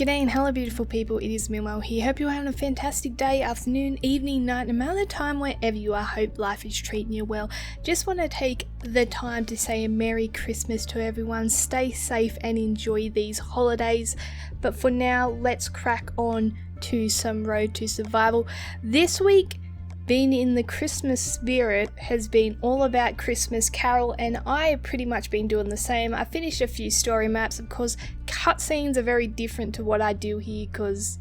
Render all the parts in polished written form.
G'day and hello beautiful people, it is Meanwhile here. Hope you're having a fantastic day, afternoon, evening, night, no matter the time wherever you are. Hope life is treating you well. Just want to take the time to say a Merry Christmas to everyone. Stay safe and enjoy these holidays. But for now, let's crack on to some Road to Survival. This week, being in the Christmas spirit has been all about Christmas Carol, and I have pretty much been doing the same. I finished a few story maps. Of course, cutscenes are very different to what I do here because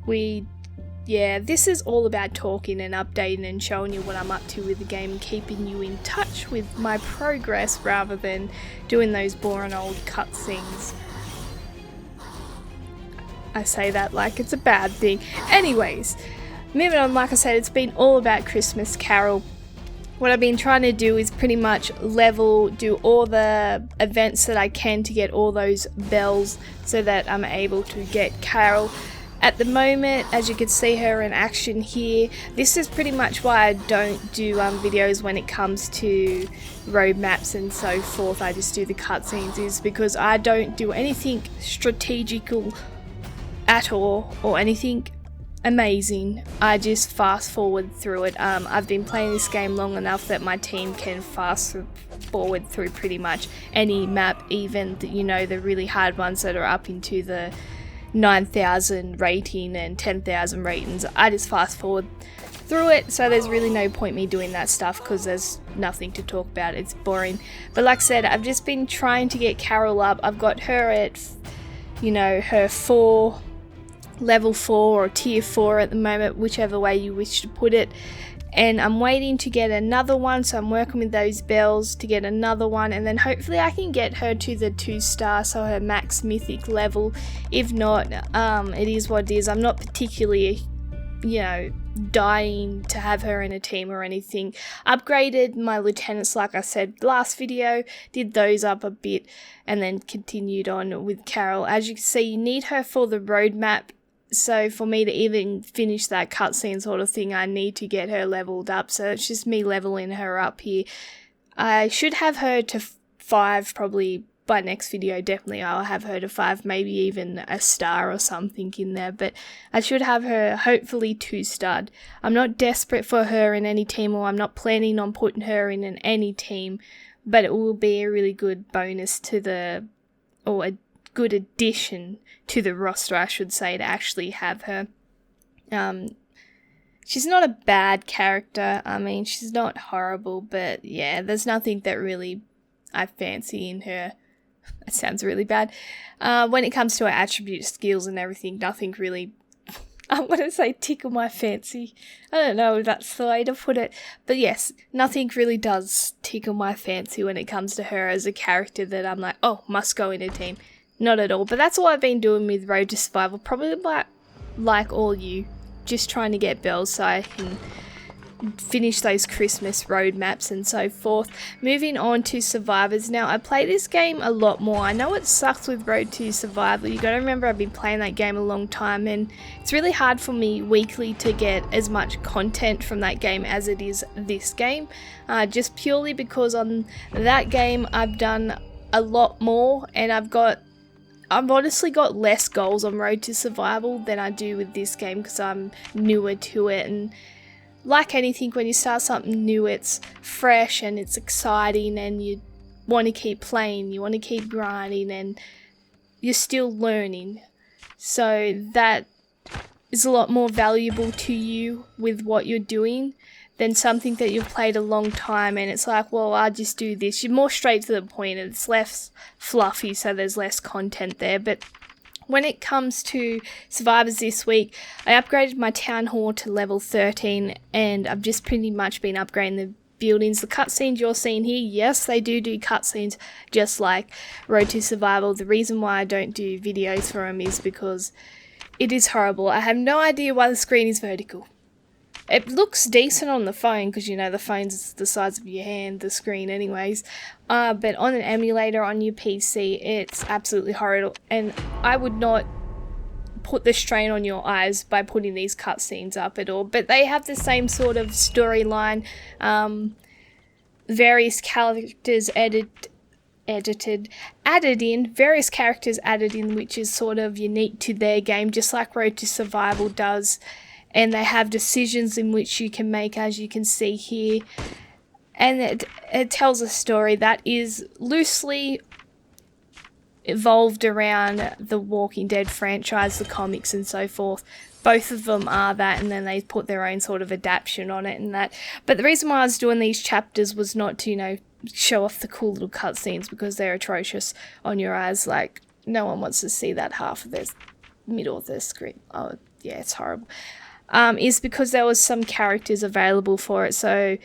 this is all about talking and updating and showing you what I'm up to with the game and keeping you in touch with my progress rather than doing those boring old cutscenes. I say that like it's a bad thing. Anyways, moving on, like I said, it's been all about Christmas Carol. What I've been trying to do is pretty much do all the events that I can to get all those bells so that I'm able to get Carol. At the moment, as you can see her in action here, this is pretty much why I don't do videos when it comes to road maps and so forth. I just do the cutscenes, is because I don't do anything strategical at all or anything amazing. I just fast forward through it. I've been playing this game long enough that my team can fast forward through pretty much any map, even the really hard ones that are up into the 9,000 rating and 10,000 ratings. I just fast forward through it, so there's really no point me doing that stuff because there's nothing to talk about. It's boring. But like I said, I've just been trying to get Carol up. I've got her at her level 4 or tier 4 at the moment, whichever way you wish to put it, and I'm waiting to get another one, so I'm working with those bells to get another one, and then hopefully I can get her to the 2-star, so her max mythic level. If not, it is what it is. I'm not particularly dying to have her in a team or anything. Upgraded my lieutenants, like I said last video, did those up a bit and then continued on with Carol. As you can see, you need her for the roadmap. So for me to even finish that cutscene sort of thing, I need to get her leveled up. So it's just me leveling her up here. I should have her to 5 probably by next video. Definitely I'll have her to 5, maybe even a star or something in there. But I should have her hopefully 2-starred. I'm not desperate for her in any team, or I'm not planning on putting her in any team. But it will be a really good bonus to a good addition to the roster, I should say, to actually have her. She's not a bad character. I mean, she's not horrible, but yeah, there's nothing that really I fancy in her. That sounds really bad. When it comes to her attribute skills and everything, nothing really, I want to say tickle my fancy. I don't know if that's the way to put it. But yes, nothing really does tickle my fancy when it comes to her as a character that I'm like, oh, must go in a team. Not at all. But that's all I've been doing with Road to Survival. Probably like all you, just trying to get bells so I can finish those Christmas road maps and so forth. Moving on to Survivors. Now, I play this game a lot more. I know it sucks with Road to Survival. You gotta remember I've been playing that game a long time, and it's really hard for me weekly to get as much content from that game as it is this game. Just purely because on that game I've done a lot more, and I've honestly got less goals on Road to Survival than I do with this game because I'm newer to it, and like anything, when you start something new, it's fresh and it's exciting and you want to keep playing, you want to keep grinding, and you're still learning. So that is a lot more valuable to you with what you're doing than something that you've played a long time and it's like, well, I'll just do this. You're more straight to the point and it's less fluffy, so there's less content there. But when it comes to Survivors this week, I upgraded my Town Hall to level 13 and I've just pretty much been upgrading the buildings. The cutscenes you're seeing here, yes, they do cutscenes just like Road to Survival. The reason why I don't do videos for them is because it is horrible. I have no idea why the screen is vertical. It looks decent on the phone because, the phone's the size of your hand, the screen anyways. But on an emulator on your PC, it's absolutely horrible. And I would not put the strain on your eyes by putting these cutscenes up at all. But they have the same sort of storyline. Various characters added in, various characters added in, which is sort of unique to their game, just like Road to Survival does. And they have decisions in which you can make, as you can see here. And it tells a story that is loosely evolved around the Walking Dead franchise, the comics and so forth. Both of them are that, and then they put their own sort of adaptation on it and that. But the reason why I was doing these chapters was not to, you know, show off the cool little cutscenes, because they're atrocious on your eyes. Like, no one wants to see that half of the middle of the screen. Oh, yeah, it's horrible. Is because there was some characters available for it. So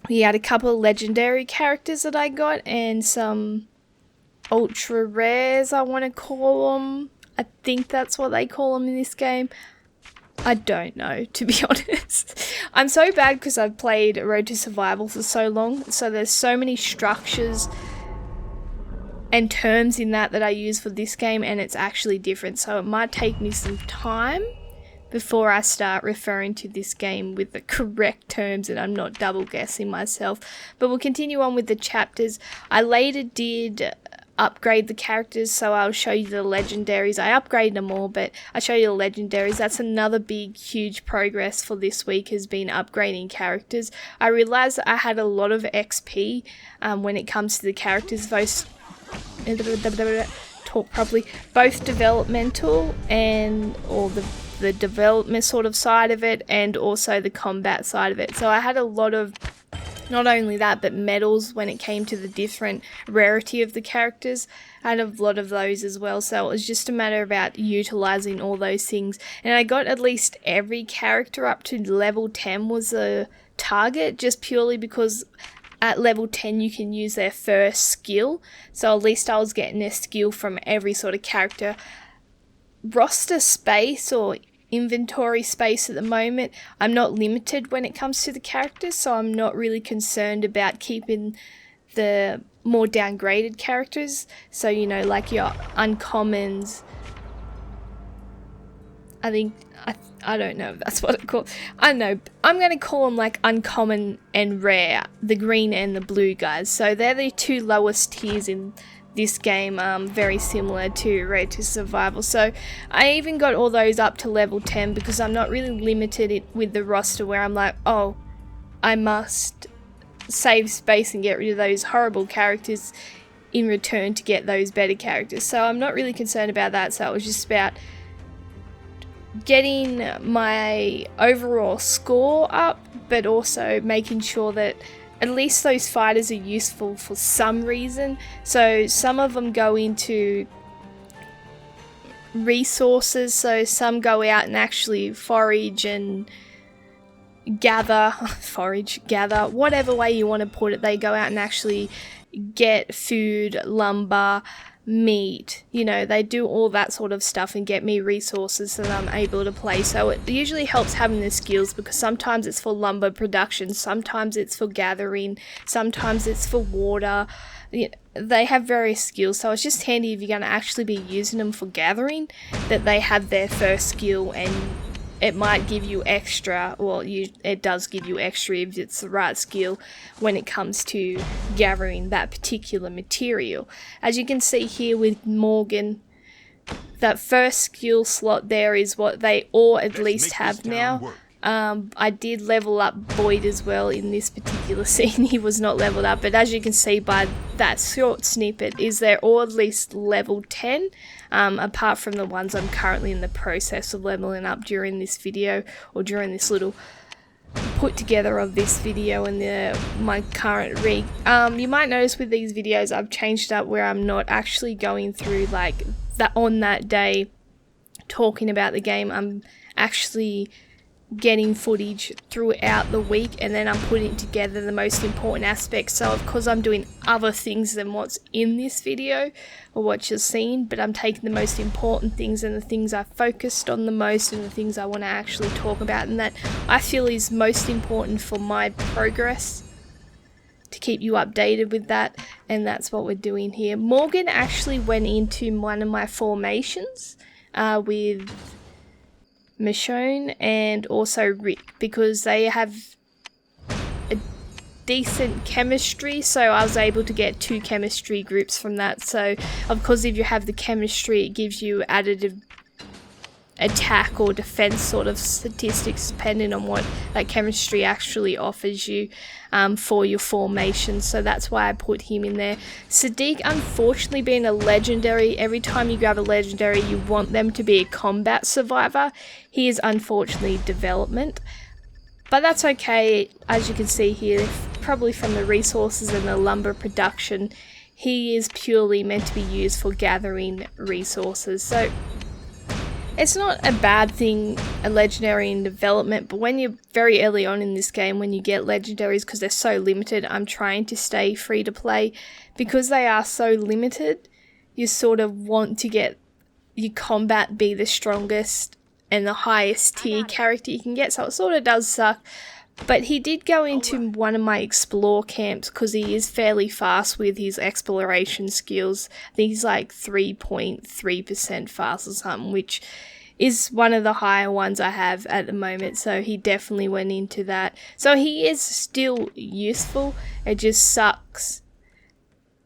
we had a couple of legendary characters that I got, and some ultra rares, I want to call them. I think that's what they call them in this game. I don't know, to be honest. I'm so bad because I've played Road to Survival for so long, so there's so many structures and terms in that I use for this game, and it's actually different. So it might take me some time before I start referring to this game with the correct terms and I'm not double guessing myself. But we'll continue on with the chapters. I later did upgrade the characters, so I'll show you the legendaries. I upgraded them all, but I'll show you the legendaries. That's another big, huge progress for this week, has been upgrading characters. I realized I had a lot of XP when it comes to the characters, both talk properly, both developmental and or the development sort of side of it, and also the combat side of it. So I had a lot of, not only that, but medals when it came to the different rarity of the characters. I had a lot of those as well, so it was just a matter about utilizing all those things. And I got at least every character up to level 10 was a target, just purely because at level 10 you can use their first skill. So at least I was getting their skill from every sort of character. Roster space or inventory space at the moment, I'm not limited when it comes to the characters, so I'm not really concerned about keeping the more downgraded characters. So, you know, like your uncommons, I don't know if that's what it's called. I don't know. I'm going to call them like uncommon and rare, the green and the blue guys. So they're the two lowest tiers in this game, very similar to Road to Survival. So I even got all those up to level 10 because I'm not really limited with the roster where I'm like, oh, I must save space and get rid of those horrible characters in return to get those better characters. So I'm not really concerned about that. So it was just about getting my overall score up, but also making sure that at least those fighters are useful for some reason. So some of them go into resources, so some go out and actually forage and gather, whatever way you want to put it. They go out and actually get food, lumber, meat, you know, they do all that sort of stuff and get me resources so that I'm able to play. So it usually helps having the skills, because sometimes it's for lumber production, sometimes it's for gathering, sometimes it's for water. They have various skills, so it's just handy if you're going to actually be using them for gathering that they have their first skill, and it might give you extra, well, it does give you extra if it's the right skill when it comes to gathering that particular material. As you can see here with Morgan, that first skill slot there is what they all at least have now. I did level up Boyd as well in this particular scene. He was not leveled up, but as you can see by that short snippet, is they're all at least level 10, apart from the ones I'm currently in the process of leveling up during this video, or during this little put together of this video and my current rig. You might notice with these videos I've changed up where I'm not actually going through like that on that day talking about the game. I'm actually getting footage throughout the week, and then I'm putting together the most important aspects. So of course I'm doing other things than what's in this video or what you're seeing, but I'm taking the most important things and the things I focused on the most and the things I want to actually talk about, and that I feel is most important for my progress, to keep you updated with that. And that's what we're doing here. Morgan actually went into one of my formations with Michonne and also Rick, because they have decent chemistry, so I was able to get 2 chemistry groups from that. So of course, if you have the chemistry, it gives you additive attack or defense sort of statistics depending on what that chemistry actually offers you for your formation. So that's why I put him in there. Sadiq, unfortunately, being a legendary, every time you grab a legendary you want them to be a combat survivor. He is unfortunately development, but that's okay. As you can see here, probably from the resources and the lumber production, he is purely meant to be used for gathering resources. So it's not a bad thing, a legendary in development, but when you're very early on in this game, when you get legendaries, because they're so limited, I'm trying to stay free to play. Because they are so limited, you sort of want to get your combat be the strongest and the highest tier character you can get, so it sort of does suck. But he did go into one of my explore camps because he is fairly fast with his exploration skills. I think he's like 3.3% fast or something, which is one of the higher ones I have at the moment. So he definitely went into that. So he is still useful. It just sucks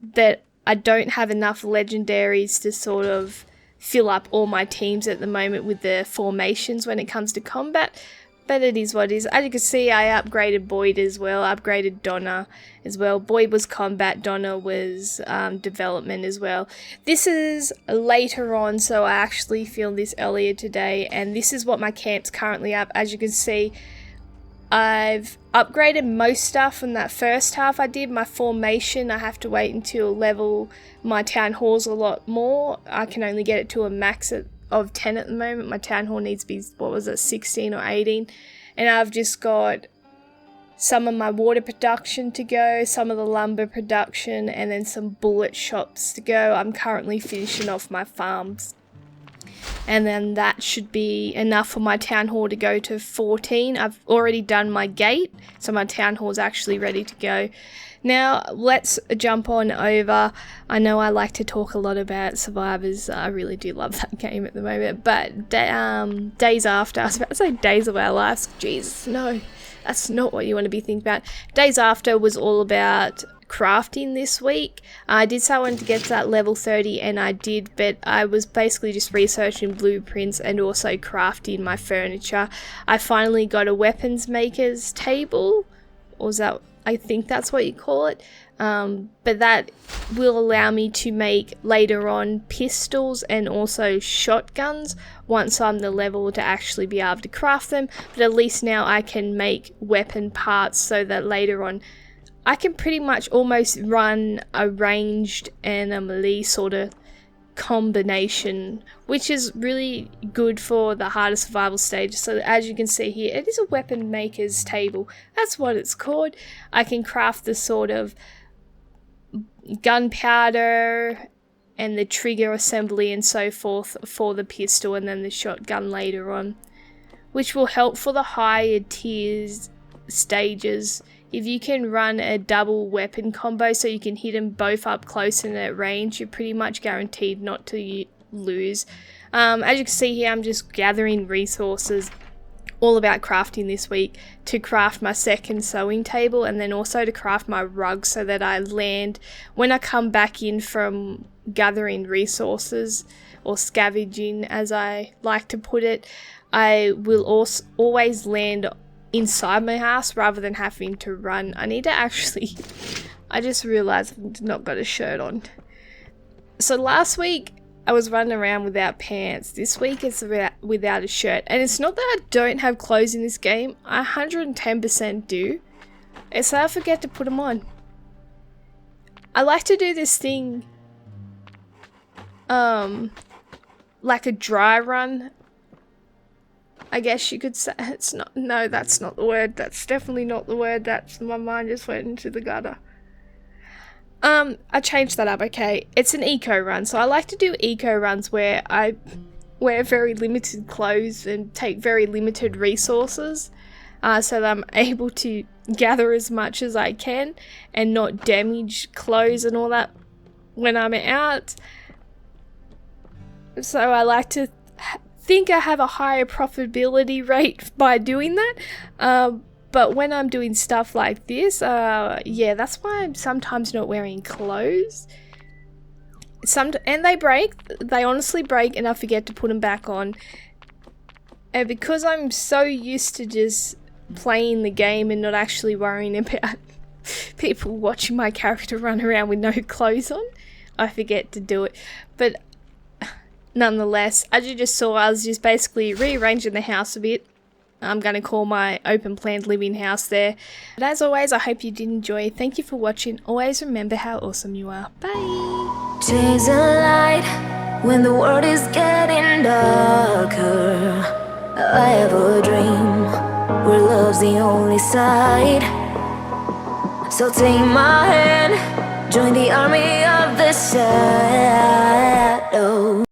that I don't have enough legendaries to sort of fill up all my teams at the moment with the formations when it comes to combat. But it is what it is. As you can see, I upgraded Boyd as well, upgraded Donna as well. Boyd was combat, Donna was development as well. This is later on, so I actually filmed this earlier today, and this is what my camp's currently up. As you can see, I've upgraded most stuff from that first half I did. My formation, I have to wait until level my town halls a lot more. I can only get it to a max of 10 at the moment. My town hall needs to be, 16 or 18, and I've just got some of my water production to go, some of the lumber production, and then some bullet shops to go. I'm currently finishing off my farms, and then that should be enough for my town hall to go to 14. I've already done my gate, so my town hall is actually ready to go. Now, let's jump on over. I know I like to talk a lot about Survivors. I really do love that game at the moment. But Days After, I was about to say Days of Our Lives. Jesus, no, that's not what you want to be thinking about. Days After was all about crafting this week. I did say I wanted to get to that level 30, and I did, but I was basically just researching blueprints and also crafting my furniture. I finally got a weapons maker's table, or is that... I think that's what you call it, but that will allow me to make later on pistols and also shotguns once I'm the level to actually be able to craft them. But at least now I can make weapon parts so that later on I can pretty much almost run a ranged and a melee sort of combination, which is really good for the harder survival stages. So as you can see here, it is a weapon maker's table. That's what it's called. I can craft the sort of gunpowder and the trigger assembly and so forth for the pistol, and then the shotgun later on, which will help for the higher tiers stages. If you can run a double weapon combo so you can hit them both up close and at range, you're pretty much guaranteed not to lose. As you can see here, I'm just gathering resources, all about crafting this week, to craft my second sewing table, and then also to craft my rug so that I land, when I come back in from gathering resources, or scavenging as I like to put it, I will also always land inside my house rather than having to run. I need to actually... I just realised I've not got a shirt on. So last week I was running around without pants. This week it's without a shirt. And it's not that I don't have clothes in this game. I 110% do. It's that I forget to put them on. I like to do this thing like a dry run, I guess you could say. It's not, no, that's not the word. That's definitely not the word. That's, my mind just went into the gutter. I changed that up, okay. It's an eco run. So I like to do eco runs where I wear very limited clothes and take very limited resources, so that I'm able to gather as much as I can and not damage clothes and all that when I'm out. So I like to think I have a higher profitability rate by doing that, But when I'm doing stuff like this, yeah, that's why I'm sometimes not wearing clothes. And they break. They honestly break, and I forget to put them back on. And because I'm so used to just playing the game and not actually worrying about people watching my character run around with no clothes on, I forget to do it. But nonetheless, as you just saw, I was just basically rearranging the house a bit. I'm going to call my open planned living house there. But as always, I hope you did enjoy. Thank you for watching. Always remember how awesome you are. Bye! Chase a light when the world is getting darker. I have a dream where love's the only side. So take my hand, join the army of the shadow.